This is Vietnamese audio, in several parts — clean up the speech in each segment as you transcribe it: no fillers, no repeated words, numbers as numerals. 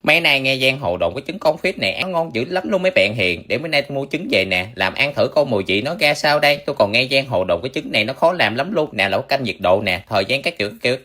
Mấy nay nghe giang hồ đồn cái trứng con phít này ăn ngon dữ lắm luôn mấy bạn hiền. Để bữa nay tôi mua trứng về nè, làm ăn thử coi mùi vị nó ra sao đây. Tôi còn nghe giang hồ đồn cái trứng này nó khó làm lắm luôn. Nào là canh nhiệt độ nè, thời gian các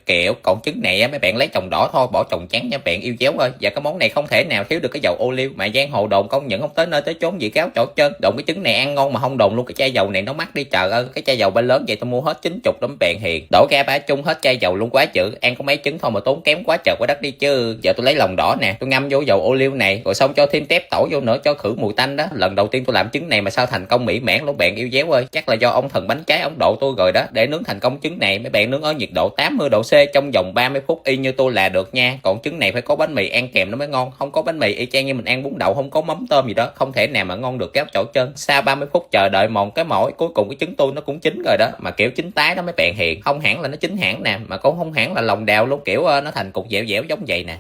kiểu. Còn trứng này á, mấy bạn lấy trồng đỏ thôi, bỏ trồng trắng nha bạn yêu chéo ơi. Và cái món này không thể nào thiếu được cái dầu ô liu, mà giang hồ đồn công nhận không tới nơi tới chốn gì cáo chỗ chân. Đồn cái trứng này ăn ngon mà không đồn luôn cái chai dầu này nó mắc đi trời ơi. Cái chai dầu ba lớn vậy tôi mua hết 90 lắm mấy bạn hiền. Đổ ra bả chung hết chai dầu luôn quá chữ. Ăn có mấy trứng thôi mà tốn kém quá trời quá đất đi chứ. Giờ tôi lấy lòng đỏ nè, tôi ngâm vô dầu ô liu này rồi xong cho thêm tép tỏi vô nữa cho khử mùi tanh đó. Lần đầu tiên tôi làm trứng này mà sao thành công mỹ mãn luôn bạn yêu dấu ơi. Chắc là do ông thần bánh trái ông độ tôi rồi đó. Để nướng thành công trứng này mấy bạn nướng ở nhiệt độ 80 độ C trong vòng 30 phút y như tôi là được nha. Còn trứng này phải có bánh mì ăn kèm nó mới ngon, không có bánh mì y chang như mình ăn bún đậu không có mắm tôm gì đó, không thể nào mà ngon được kéo chỗ chân. Sau 30 phút chờ đợi mòn cái mỏi cuối cùng cái trứng tôi nó cũng chín rồi đó, mà kiểu chín tái đó mấy bạn hiền. Không hẳn là nó chín hẳn nè, mà cũng không hẳn là lòng đào luôn, kiểu nó thành cục dẻo dẻo giống vậy nè.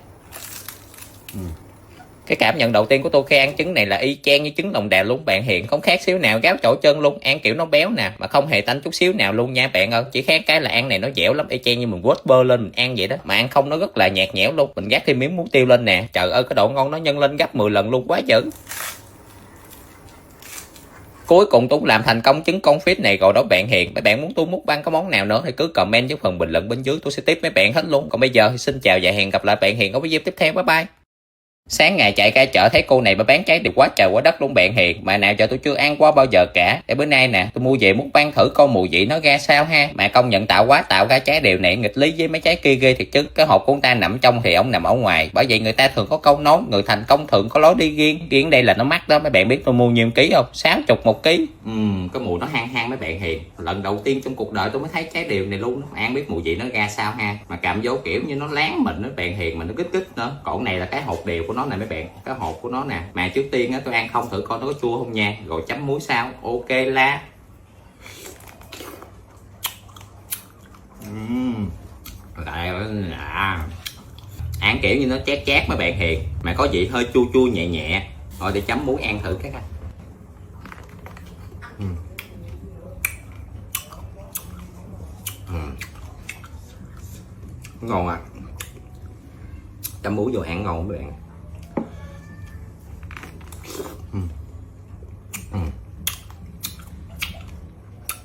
Cái cảm nhận đầu tiên của tôi khi ăn trứng này là y chang như trứng lòng đào luôn bạn hiền, không khác xíu nào gáo chỗ chân luôn. Ăn kiểu nó béo nè mà không hề tanh chút xíu nào luôn nha bạn ơi. Chỉ khác cái là ăn này nó dẻo lắm, y chang như mình quết bơ lên mình ăn vậy đó, mà ăn không nó rất là nhạt nhẽo luôn. Mình gác thêm miếng muối tiêu lên nè, trời ơi cái độ ngon nó nhân lên gấp 10 lần luôn quá dữ. Cuối cùng tôi cũng làm thành công trứng con phít này rồi đó bạn hiền. Mấy bạn muốn tôi múc băng có món nào nữa thì cứ comment dưới phần bình luận bên dưới, tôi sẽ tiếp mấy bạn hết luôn. Còn bây giờ thì xin chào và hẹn gặp lại bạn hiền ở video tiếp theo, bye bye. Sáng ngày chạy ra chợ thấy cô này bà bán trái được quá trời quá đất luôn bạn hiền, mà nào giờ tôi chưa ăn qua bao giờ cả. Để bữa nay nè tôi mua về muốn bán thử coi mùi vị nó ra sao ha. Mà công nhận tạo ra trái đều này nghịch lý với mấy trái kia ghê thiệt chứ. Cái hộp của người ta nằm trong thì ông nằm ở ngoài, bởi vậy người ta thường có câu nói người thành công thường có lối đi riêng. Riêng đây là nó mắc đó. Mấy bạn biết tôi mua nhiêu ký không? 60 một ký. Cái mùi nó hang hang mấy bạn hiền. Lần đầu tiên trong cuộc đời tôi mới thấy trái đều này luôn. Ăn biết mùi vị nó ra sao ha. Mà cảm vô kiểu như nó láng mình đó bạn hiền, mà nó kích nữa. Còn này là cái hộp đều của nó này mấy bạn, cái hộp của nó nè. Mà trước tiên á tôi ăn không thử coi nó có chua không nha, rồi chấm muối sao. Ok la. Lại ăn kiểu như nó chát chát mấy bạn hiền, mà có vị hơi chua chua nhẹ nhẹ. Rồi để chấm muối ăn thử cái coi. Ngon à, chấm muối vô ăn ngon các bạn.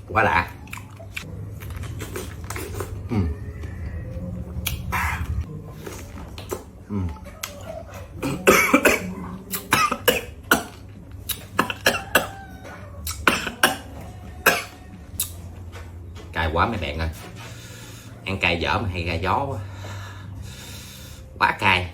Quá lạ. Cay quá mấy bạn ơi, ăn cay dở mà hay ra gió quá cay.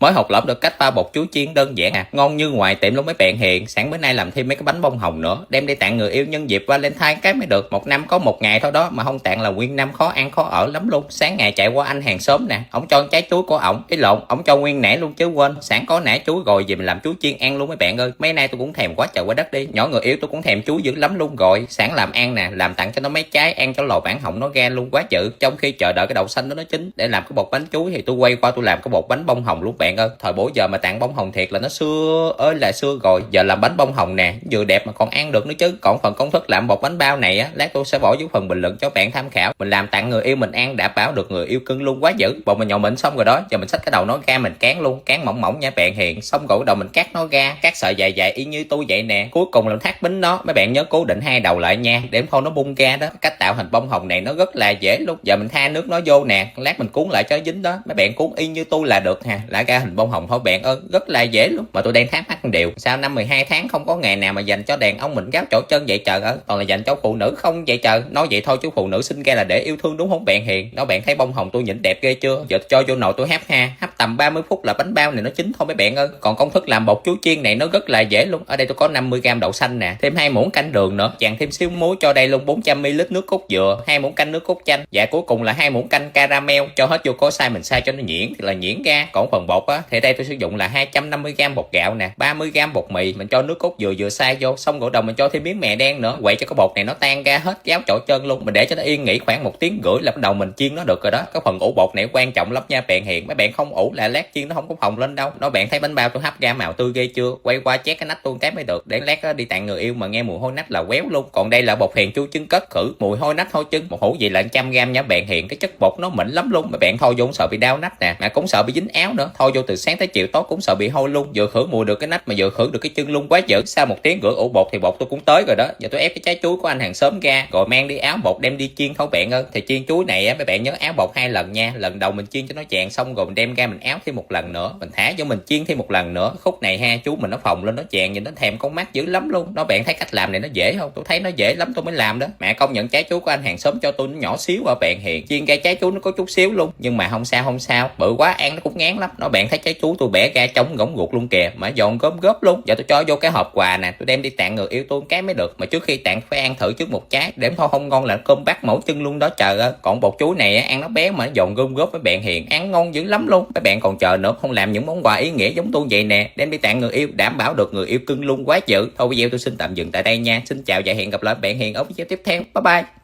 Mới học lỏm được cách pha bột chuối chiên đơn giản à, ngon như ngoài tiệm luôn mấy bạn hiền. Sẵn bữa nay làm thêm mấy cái bánh bông hồng nữa, đem đi tặng người yêu nhân dịp Valentine cái mới được. Một năm có một ngày thôi đó, mà không tặng là nguyên năm khó ăn khó ở lắm luôn. Sáng ngày chạy qua anh hàng xóm nè, ổng cho trái chuối của ổng, ý lộn, ổng cho nguyên nẻ luôn chứ quên. Sẵn có nẻ chuối rồi về mình làm chuối chiên ăn luôn mấy bạn ơi. Mấy nay tôi cũng thèm quá trời quá đất đi. Nhỏ người yêu tôi cũng thèm chuối dữ lắm luôn rồi. Sẵn làm ăn nè, làm tặng cho nó mấy trái ăn cho lò bản họng nó ra luôn quá chữ. Trong khi chờ đợi cái đậu xanh đó nó chín để làm cái bột bánh chuối thì tôi quay qua tôi làm cái bột bánh bông hồng luôn bạn ơi. Thời bữa giờ mà tặng bông hồng thiệt là nó xưa ơi là xưa rồi. Giờ làm bánh bông hồng nè, vừa đẹp mà còn ăn được nữa chứ. Còn phần công thức làm bột bánh bao này á, lát tôi sẽ bỏ dưới phần bình luận cho bạn tham khảo. Mình làm tặng người yêu mình ăn đảm bảo được người yêu cưng luôn quá dữ. Bột mình nhậu mịn xong rồi đó, giờ mình xách cái đầu nó ra mình cán luôn, cán mỏng mỏng nha bạn hiền. Xong rồi cái đầu mình cắt nó ra, cắt sợi dài dài y như tôi vậy nè. Cuối cùng làm thắt bính nó, mấy bạn nhớ cố định hai đầu lại nha, để thôi nó bung ra đó. Cách tạo hình bông hồng này nó rất là dễ luôn. Giờ mình tha nước nó vô nè, lát mình cuốn lại cho nó dính đó. Mấy bạn cuốn y như tôi là được ha, lại ra hình bông hồng thôi bạn ơi, rất là dễ luôn. Mà tôi đang thắc mắc điều sao năm 12 tháng không có ngày nào mà dành cho đàn ông mình gáo chỗ chân vậy trời ơi, toàn là dành cho phụ nữ không vậy trời. Nói vậy thôi chứ phụ nữ sinh ra là để yêu thương đúng không bạn hiền. Đó bạn thấy bông hồng tôi nhìn đẹp ghê chưa. Giờ cho vô nồi tôi hấp ha, hấp tầm 30 phút là bánh bao này nó chín thôi mấy bạn ơi. Còn công thức làm bột chuối chiên này nó rất là dễ luôn. Ở đây tôi có 50g đậu xanh nè, thêm 2 muỗng canh đường nữa, chàng thêm xíu muối cho đây luôn, 400ml nước cốt dừa, 2 muỗng canh nước cốt chanh, và cuối cùng là 2 muỗng canh caramel. Cho hết vô có xay mình xay cho nó nhuyễn thì là nhuyễn ra. Còn phần bột á thì đây tôi sử dụng là 250g bột gạo nè, 30g bột mì, mình cho nước cốt dừa vừa xay vô, xong rồi đầu mình cho thêm miếng mè đen nữa, quậy cho cái bột này nó tan ra hết gáo chỗ chân luôn. Mình để cho nó yên nghỉ khoảng 1 tiếng rưỡi là bắt đầu mình chiên nó được rồi đó. Cái phần ủ bột này quan trọng lắm nha bạn hiền. Mấy bạn không ủ cũ là lát chiên nó không có phồng lên đâu. Đó bạn thấy bánh bao tôi hấp ra màu tươi ghê chưa, quay qua chét cái nách tôi cái mới được, để lát đi tặng người yêu mà nghe mùi hôi nách là quéo luôn. Còn đây là bột phèn chua trứng cất khử mùi hôi nách hôi chân, một hũ gì là 100g nha bạn. Hiện cái chất bột nó mịn lắm luôn, mà bạn thôi vô cũng sợ bị đau nách nè, mà cũng sợ bị dính áo nữa, thôi vô từ sáng tới chiều tối cũng sợ bị hôi luôn, vừa khử mùi được cái nách mà vừa khử được cái chân luôn, quá dữ. Sau 1 tiếng rửa ủ bột thì bột tôi cũng tới rồi đó. Giờ tôi ép cái trái chuối của anh hàng xóm ra rồi mang đi áo bột đem đi chiên thôi bạn ơi. Thì chiên chuối này á mấy bạn nhớ áo bột 2 lần nha, lần đầu mình chiên cho nó chàn xong rồi mình đem ra mình áo thêm 1 lần nữa, mình thả vô mình chiên thêm 1 lần nữa. Khúc này ha chú mình nó phồng lên nó chàn nhìn nó thèm con mắt dữ lắm luôn đó. Bạn thấy cách làm này nó dễ không? Tôi thấy nó dễ lắm tôi mới làm đó. Mẹ công nhận trái chuối của anh hàng xóm cho tôi nó nhỏ xíu à bạn. Hiền chiên ra trái chuối nó có chút xíu luôn, nhưng mà không sao, bự quá ăn nó cũng ngán lắm đó. Bạn thấy trái chuối tôi bẻ ra trống ngỗng ruột luôn kìa, mà giòn gớm góp luôn. Giờ tôi cho vô cái hộp quà nè, tôi đem đi tặng người yêu tôi cái mới được, mà trước khi tặng phải ăn thử trước 1 trái, để thôi không ngon là cơm bắt mẫu chân luôn đó trời ơi. Còn bột chuối này ăn nó bé mà nó giòn gom góp với bạn. Hiền ăn ngon dữ lắm luôn. Mấy bạn còn chờ nữa không làm những món quà ý nghĩa giống tôi vậy nè, đem đi tặng người yêu đảm bảo được người yêu cưng luôn, quá dữ. Thôi video tôi xin tạm dừng tại đây nha, xin chào và hẹn gặp lại bạn Hiền ở video tiếp theo, bye bye.